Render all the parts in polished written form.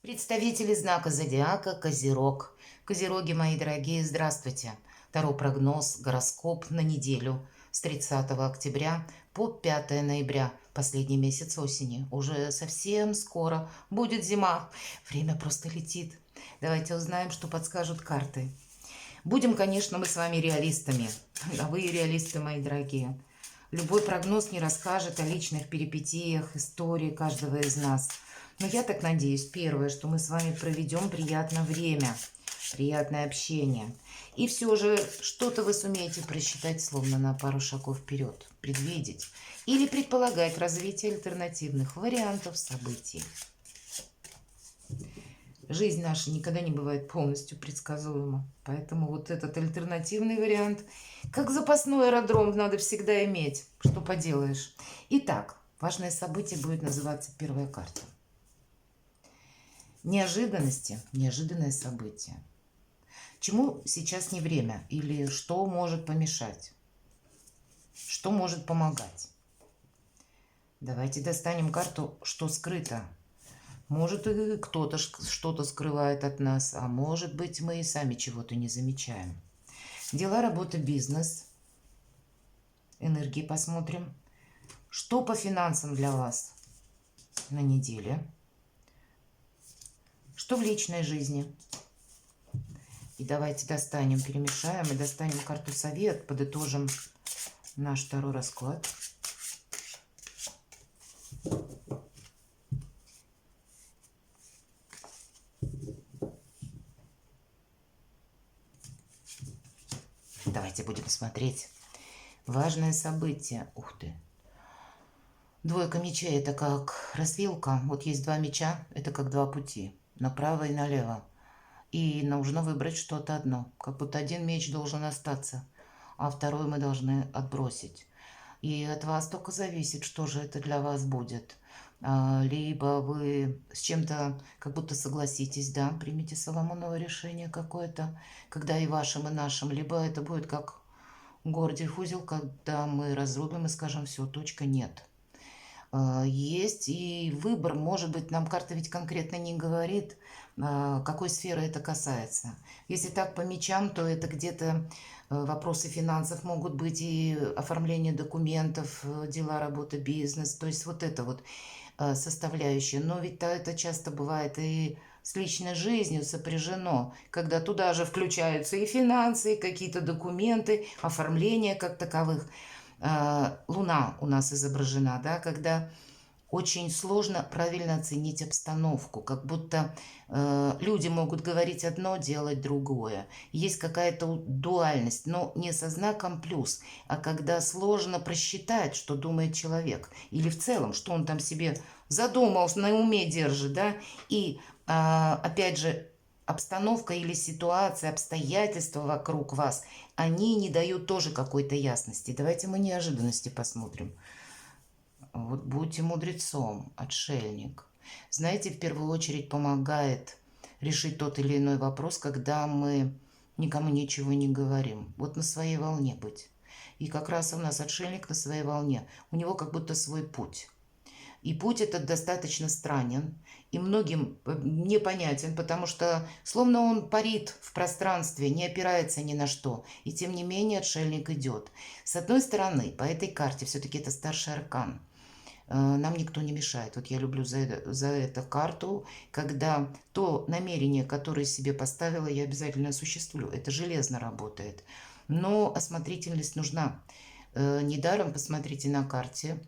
Представители знака зодиака Козерог. Козероги, мои дорогие, здравствуйте. Таро прогноз, гороскоп на неделю с 30 октября по 5 ноября. Последний месяц осени. Уже совсем скоро будет зима. Время просто летит. Давайте узнаем, что подскажут карты. Будем, конечно, мы с вами реалистами. А вы реалисты, мои дорогие. Любой прогноз не расскажет о личных перипетиях, истории каждого из нас. Но я так надеюсь, первое, что мы с вами проведем приятное время, приятное общение. И все же что-то вы сумеете просчитать, словно на пару шагов вперед, предвидеть или предполагать развитие альтернативных вариантов событий. Жизнь наша никогда не бывает полностью предсказуема. Поэтому вот этот альтернативный вариант, как запасной аэродром, надо всегда иметь. Что поделаешь. Итак, важное событие будет называться первая карта. Неожиданности, неожиданное событие. Чему сейчас не время? Или что может помешать? Что может помогать? Давайте достанем карту «Что скрыто». Может, и кто-то что-то скрывает от нас, а может быть, мы и сами чего-то не замечаем. Дела, работа, бизнес. Энергии посмотрим. Что по финансам для вас на неделе? Что в личной жизни? И давайте достанем, перемешаем и достанем карту совет, подытожим наш второй расклад. Давайте будем смотреть. Важное событие. Ух ты. Двойка мечей – это как развилка. Вот есть два меча, это как два пути. Направо и налево. И нужно выбрать что-то одно. Как будто один меч должен остаться, а второй мы должны отбросить. И от вас только зависит, что же это для вас будет. Либо вы с чем-то как будто согласитесь, да, примите Соломоново решение какое-то, когда и вашим, и нашим. Либо это будет как Гордиев узел, когда мы разрубим и скажем: все, точка, нет. Есть и выбор, может быть, нам карта ведь конкретно не говорит, какой сферы это касается. Если так по мечам, то это где-то вопросы финансов могут быть, и оформление документов, дела, работа, бизнес, то есть вот это вот составляющая. Но ведь это часто бывает и с личной жизнью сопряжено, когда туда же включаются и финансы, и какие-то документы, оформление как таковых. Луна у нас изображена, да, когда очень сложно правильно оценить обстановку, как будто люди могут говорить одно, делать другое. Есть какая-то дуальность, но не со знаком плюс, а когда сложно просчитать, что думает человек, или в целом, что он там себе задумал, на уме держит, да, и опять же, обстановка или ситуация, обстоятельства вокруг вас, они не дают тоже какой-то ясности. Давайте мы неожиданности посмотрим. Вот будьте мудрецом, отшельник. Знаете, в первую очередь помогает решить тот или иной вопрос, когда мы никому ничего не говорим. Вот на своей волне быть. И как раз у нас отшельник на своей волне. У него как будто свой путь. И путь этот достаточно странен и многим непонятен, потому что словно он парит в пространстве, не опирается ни на что. И тем не менее отшельник идет. С одной стороны, по этой карте все-таки это старший аркан. Нам никто не мешает. Вот я люблю за эту карту, когда то намерение, которое себе поставила, я обязательно осуществлю. Это железно работает. Но осмотрительность нужна. Недаром посмотрите на карте,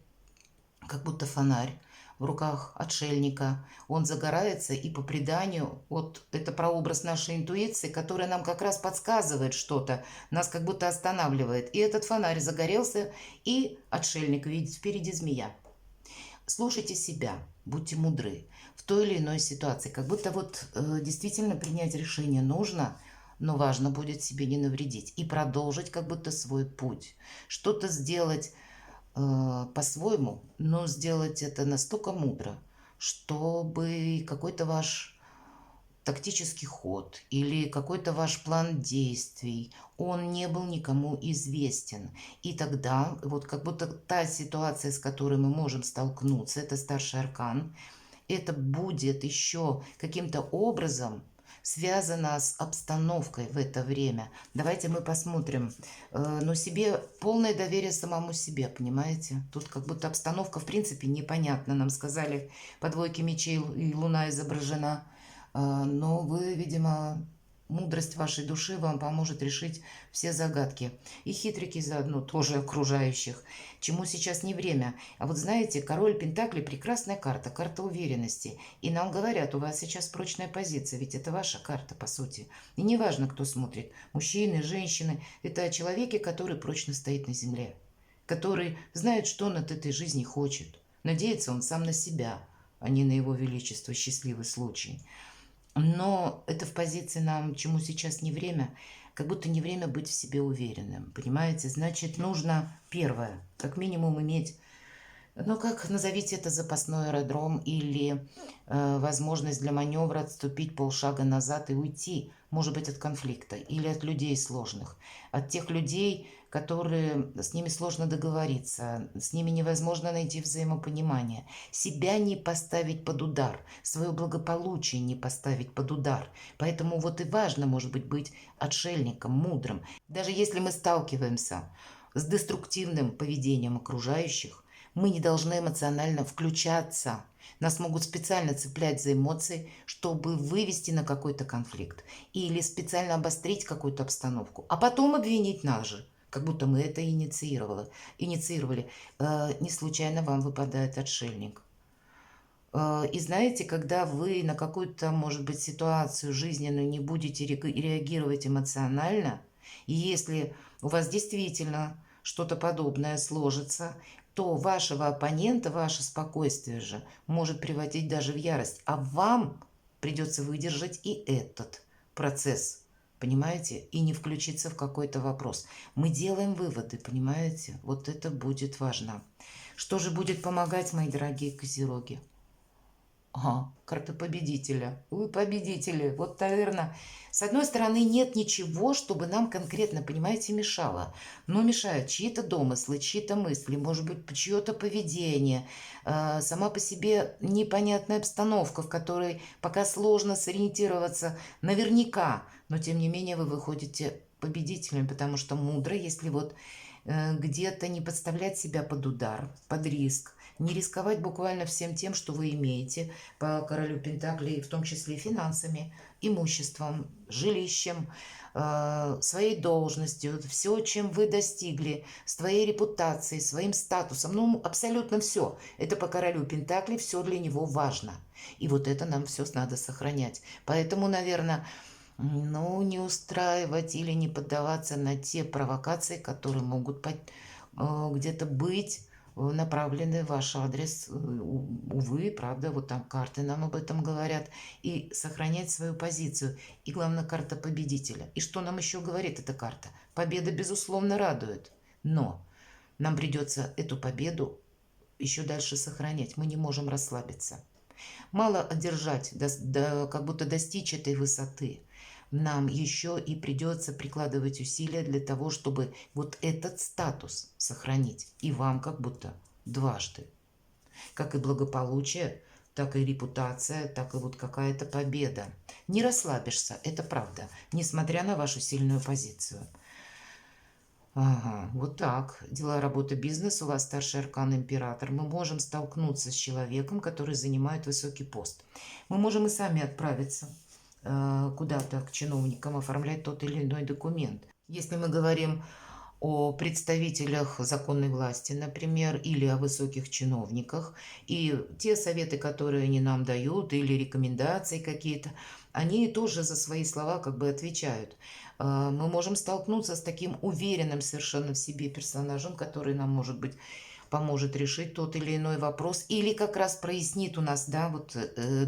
как будто фонарь в руках отшельника. Он загорается, и по преданию, вот это прообраз нашей интуиции, которая нам как раз подсказывает что-то, нас как будто останавливает. И этот фонарь загорелся, и отшельник видит впереди змея. Слушайте себя, будьте мудры в той или иной ситуации. Как будто вот действительно принять решение нужно, но важно будет себе не навредить и продолжить как будто свой путь. Что-то сделать по-своему, но сделать это настолько мудро, чтобы какой-то ваш тактический ход или какой-то ваш план действий, он не был никому известен. И тогда вот как будто та ситуация, с которой мы можем столкнуться, это старший аркан, это будет еще каким-то образом связано с обстановкой в это время. Давайте мы посмотрим. Но себе полное доверие самому себе, понимаете? Тут как будто обстановка в принципе непонятна. Нам сказали по двойке мечей и луна изображена. Но вы, видимо, мудрость вашей души вам поможет решить все загадки. И хитрики заодно тоже окружающих. Чему сейчас не время. А вот знаете, король Пентаклей — прекрасная карта, карта уверенности. И нам говорят, у вас сейчас прочная позиция, ведь это ваша карта, по сути. И неважно, кто смотрит, мужчины, женщины, это о человеке, который прочно стоит на земле. Который знает, что он от этой жизни хочет. Надеется он сам на себя, а не на его величество, счастливый случай. Но это в позиции нам, чему сейчас не время, как будто не время быть в себе уверенным. Понимаете? Значит, нужно первое, как минимум иметь, ну как назовите это, запасной аэродром или возможность для маневра отступить полшага назад и уйти, может быть, от конфликта или от людей сложных, от тех людей, которые с ними сложно договориться, с ними невозможно найти взаимопонимание, себя не поставить под удар, свое благополучие не поставить под удар. Поэтому вот и важно, может быть отшельником, мудрым. Даже если мы сталкиваемся с деструктивным поведением окружающих, мы не должны эмоционально включаться. Нас могут специально цеплять за эмоции, чтобы вывести на какой-то конфликт или специально обострить какую-то обстановку, а потом обвинить нас же, как будто мы это инициировали. Не случайно вам выпадает отшельник. И знаете, когда вы на какую-то, может быть, ситуацию жизненную не будете реагировать эмоционально, и если у вас действительно что-то подобное сложится, то вашего оппонента, ваше спокойствие же может приводить даже в ярость. А вам придется выдержать и этот процесс, понимаете, и не включиться в какой-то вопрос. Мы делаем выводы, понимаете? Вот это будет важно. Что же будет помогать, мои дорогие козероги? Ага, карта победителя. Вы победители. Вот, наверное, с одной стороны, нет ничего, чтобы нам конкретно, понимаете, мешало. Но мешают чьи-то домыслы, чьи-то мысли, может быть, чье-то поведение, сама по себе непонятная обстановка, в которой пока сложно сориентироваться наверняка. Но, тем не менее, вы выходите победителем, потому что мудро, если вот где-то не подставлять себя под удар, под риск, не рисковать буквально всем тем, что вы имеете по королю Пентаклей, в том числе финансами, имуществом, жилищем, своей должностью, все, чем вы достигли, своей репутацией, своим статусом, ну, абсолютно все. Это по королю Пентаклей, все для него важно. И вот это нам все надо сохранять. Поэтому, наверное, ну, не устраивать или не поддаваться на те провокации, которые могут где-то быть направлены в ваш адрес. Увы, правда, вот там карты нам об этом говорят. И сохранять свою позицию. И главное, карта победителя. И что нам еще говорит эта карта? Победа, безусловно, радует. Но нам придется эту победу еще дальше сохранять. Мы не можем расслабиться. Мало одержать, как будто достичь этой высоты. Нам еще и придется прикладывать усилия для того, чтобы вот этот статус сохранить. И вам как будто дважды. Как и благополучие, так и репутация, так и вот какая-то победа. Не расслабишься, это правда, несмотря на вашу сильную позицию. Ага, вот так. Дела, работа, бизнес. У вас старший аркан император. Мы можем столкнуться с человеком, который занимает высокий пост. Мы можем и сами отправиться куда-то к чиновникам, оформлять тот или иной документ. Если мы говорим о представителях законной власти, например, или о высоких чиновниках, и те советы, которые они нам дают, или рекомендации какие-то, они тоже за свои слова как бы отвечают. Мы можем столкнуться с таким уверенным совершенно в себе персонажем, который нам, может быть, поможет решить тот или иной вопрос, или как раз прояснит у нас, да, вот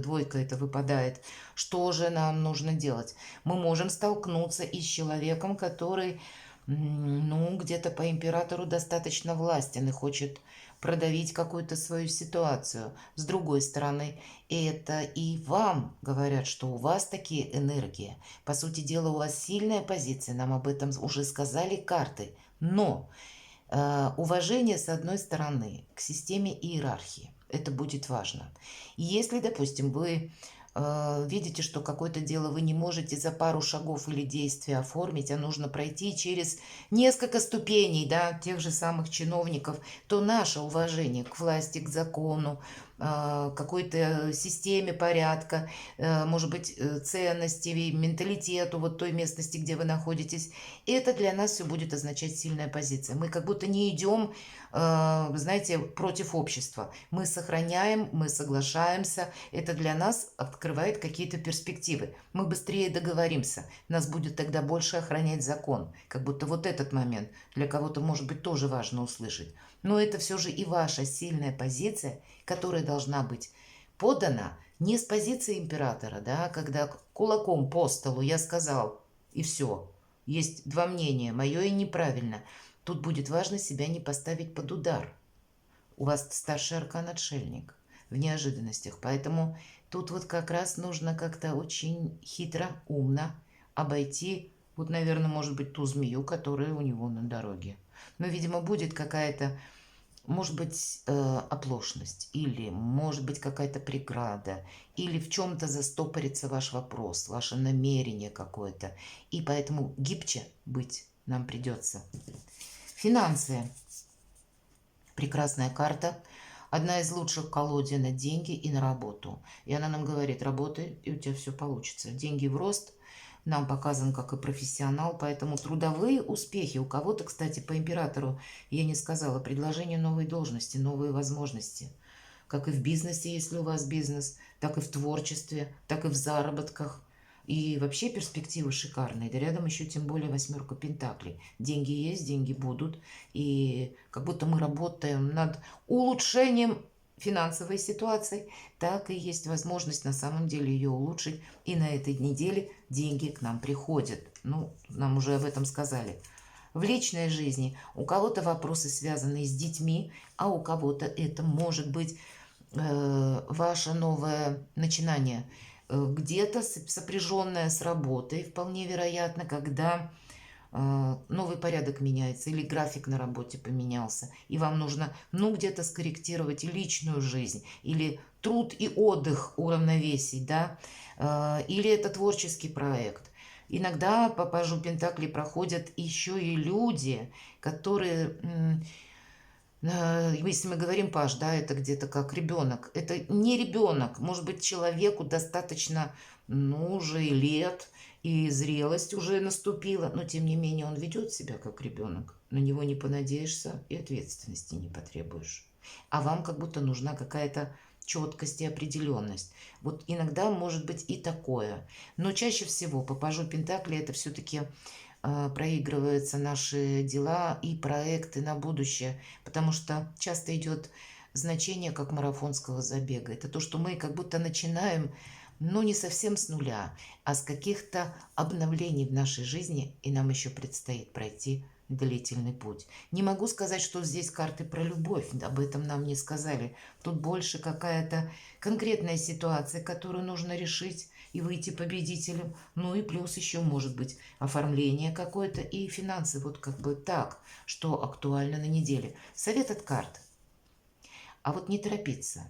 двойка это выпадает, что же нам нужно делать. Мы можем столкнуться и с человеком, который, ну, где-то по императору достаточно властен и хочет продавить какую-то свою ситуацию. С другой стороны, это и вам говорят, что у вас такие энергии. По сути дела, у вас сильная позиция, нам об этом уже сказали карты. Но уважение, с одной стороны, к системе иерархии. Это будет важно. И если, допустим, вы видите, что какое-то дело вы не можете за пару шагов или действий оформить, а нужно пройти через несколько ступеней, да, тех же самых чиновников, то наше уважение к власти, к закону, какой-то системе порядка, может быть, ценностей, менталитету вот той местности, где вы находитесь, это для нас все будет означать сильная позиция. Мы как будто не идем, знаете, против общества. Мы сохраняем, мы соглашаемся. Это для нас открывает какие-то перспективы. Мы быстрее договоримся. Нас будет тогда больше охранять закон. Как будто вот этот момент для кого-то может быть тоже важно услышать. Но это все же и ваша сильная позиция, которая должна быть подана не с позиции императора, да, когда кулаком по столу я сказал, и все. Есть два мнения, мое и неправильно. Тут будет важно себя не поставить под удар. У вас старший аркан-отшельник в неожиданностях, поэтому тут вот как раз нужно как-то очень хитро, умно обойти, вот, наверное, может быть, ту змею, которая у него на дороге. Но, видимо, будет какая-то, может быть, оплошность, или, может быть, какая-то преграда, или в чем-то застопорится ваш вопрос, ваше намерение какое-то, и поэтому гибче быть нам придется. Финансы. Прекрасная карта. Одна из лучших колодин на деньги и на работу. И она нам говорит, работай, и у тебя все получится. Деньги в рост. Нам показан как и профессионал, поэтому трудовые успехи. У кого-то, кстати, по императору, я не сказала, предложение новой должности, новые возможности. Как и в бизнесе, если у вас бизнес, так и в творчестве, так и в заработках. И вообще перспективы шикарные. Да рядом еще тем более восьмерка пентаклей. Деньги есть, деньги будут. И как будто мы работаем над улучшением финансовой ситуации, так и есть возможность на самом деле ее улучшить. И на этой неделе деньги к нам приходят. Ну, нам уже об этом сказали. В личной жизни у кого-то вопросы, связанные с детьми, а у кого-то это может быть ваше новое начинание, где-то сопряженное с работой, вполне вероятно, когда новый порядок меняется или график на работе поменялся, и вам нужно, ну, где-то скорректировать и личную жизнь, или труд и отдых уравновесить, да, или это творческий проект. Иногда по пажу Пентаклей проходят еще и люди, которые, если мы говорим паж, да, это где-то как ребенок. Это не ребенок, может быть, человеку достаточно, ну, уже и лет, и зрелость уже наступила, но тем не менее он ведет себя как ребенок. На него не понадеешься и ответственности не потребуешь. А вам как будто нужна какая-то четкость и определенность. Вот иногда может быть и такое. Но чаще всего по пажу Пентакли это все-таки проигрываются наши дела и проекты на будущее, потому что часто идет значение как марафонского забега. Это то, что мы как будто начинаем, но не совсем с нуля, а с каких-то обновлений в нашей жизни, и нам еще предстоит пройти длительный путь. Не могу сказать, что здесь карты про любовь, об этом нам не сказали. Тут больше какая-то конкретная ситуация, которую нужно решить и выйти победителем. Ну и плюс еще может быть оформление какое-то и финансы. Вот как бы так, что актуально на неделе. Совет от карт. А вот не торопиться.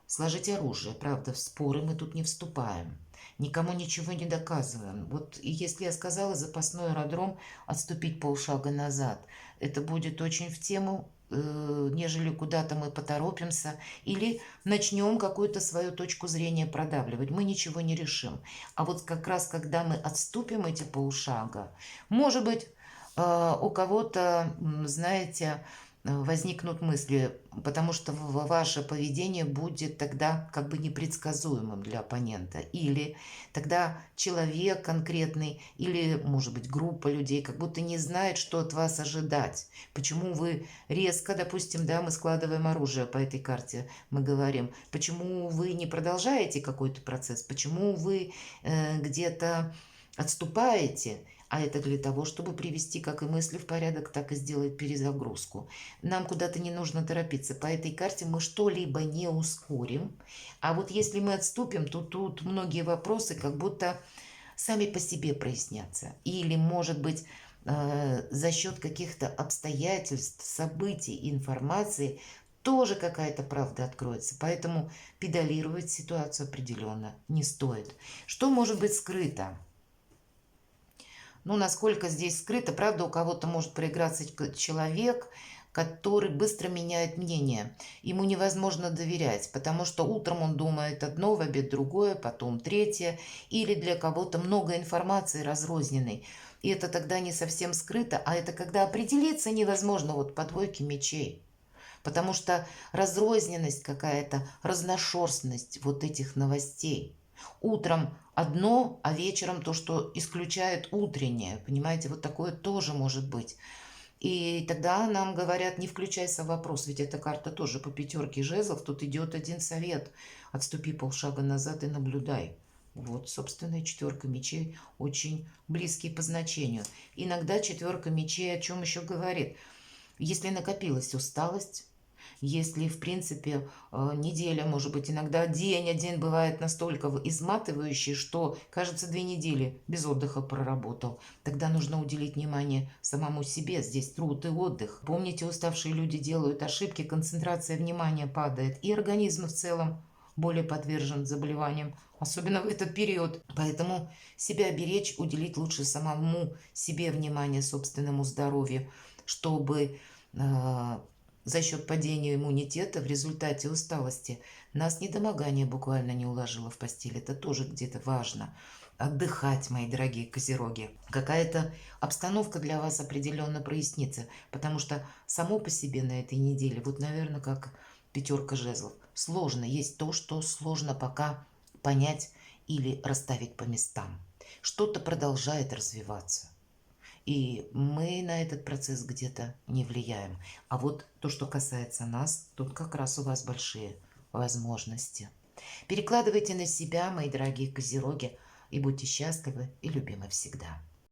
Сложить оружие. Правда, в споры мы тут не вступаем. Никому ничего не доказываем. Вот если я сказала запасной аэродром, отступить полшага назад, это будет очень в тему, нежели куда-то мы поторопимся или начнем какую-то свою точку зрения продавливать. Мы ничего не решим. А вот как раз, когда мы отступим эти полшага, может быть, у кого-то, знаете, возникнут мысли, потому что ваше поведение будет тогда как бы непредсказуемым для оппонента. Или тогда человек конкретный, или, может быть, группа людей как будто не знает, что от вас ожидать. Почему вы резко, допустим, да, мы складываем оружие по этой карте, мы говорим, почему вы не продолжаете какой-то процесс, почему вы где-то отступаете. А это для того, чтобы привести как и мысли в порядок, так и сделать перезагрузку. Нам куда-то не нужно торопиться. По этой карте мы что-либо не ускорим. А вот если мы отступим, то тут многие вопросы как будто сами по себе прояснятся. Или, может быть, за счет каких-то обстоятельств, событий, информации тоже какая-то правда откроется. Поэтому педалировать ситуацию определенно не стоит. Что может быть скрыто? Ну, насколько здесь скрыто, правда, у кого-то может проиграться человек, который быстро меняет мнение. Ему невозможно доверять, потому что утром он думает одно, в обед другое, потом третье. Или для кого-то много информации разрозненной. И это тогда не совсем скрыто, а это когда определиться невозможно вот по двойке мечей. Потому что разрозненность какая-то, разношерстность вот этих новостей. Утром одно, а вечером то, что исключает утреннее. Понимаете, вот такое тоже может быть. И тогда нам говорят, не включайся в вопрос, ведь эта карта тоже по пятерке жезлов. Тут идет один совет. Отступи полшага назад и наблюдай. Вот, собственно, и четверка мечей очень близкие по значению. Иногда четверка мечей о чем еще говорит? Если накопилась усталость, если, в принципе, неделя, может быть, иногда день один бывает настолько изматывающий, что, кажется, 2 недели без отдыха проработал, тогда нужно уделить внимание самому себе. Здесь труд и отдых. Помните, уставшие люди делают ошибки, концентрация внимания падает, и организм в целом более подвержен заболеваниям, особенно в этот период. Поэтому себя беречь, уделить лучше самому себе внимание, собственному здоровью, чтобы за счет падения иммунитета в результате усталости нас недомогание буквально не уложило в постель. Это тоже где-то важно. Отдыхать, мои дорогие козероги. Какая-то обстановка для вас определенно прояснится, потому что само по себе на этой неделе, вот, наверное, как пятерка жезлов, сложно. Есть то, что сложно пока понять или расставить по местам. Что-то продолжает развиваться. И мы на этот процесс где-то не влияем. А вот то, что касается нас, тут как раз у вас большие возможности. Перекладывайте на себя, мои дорогие козероги, и будьте счастливы и любимы всегда.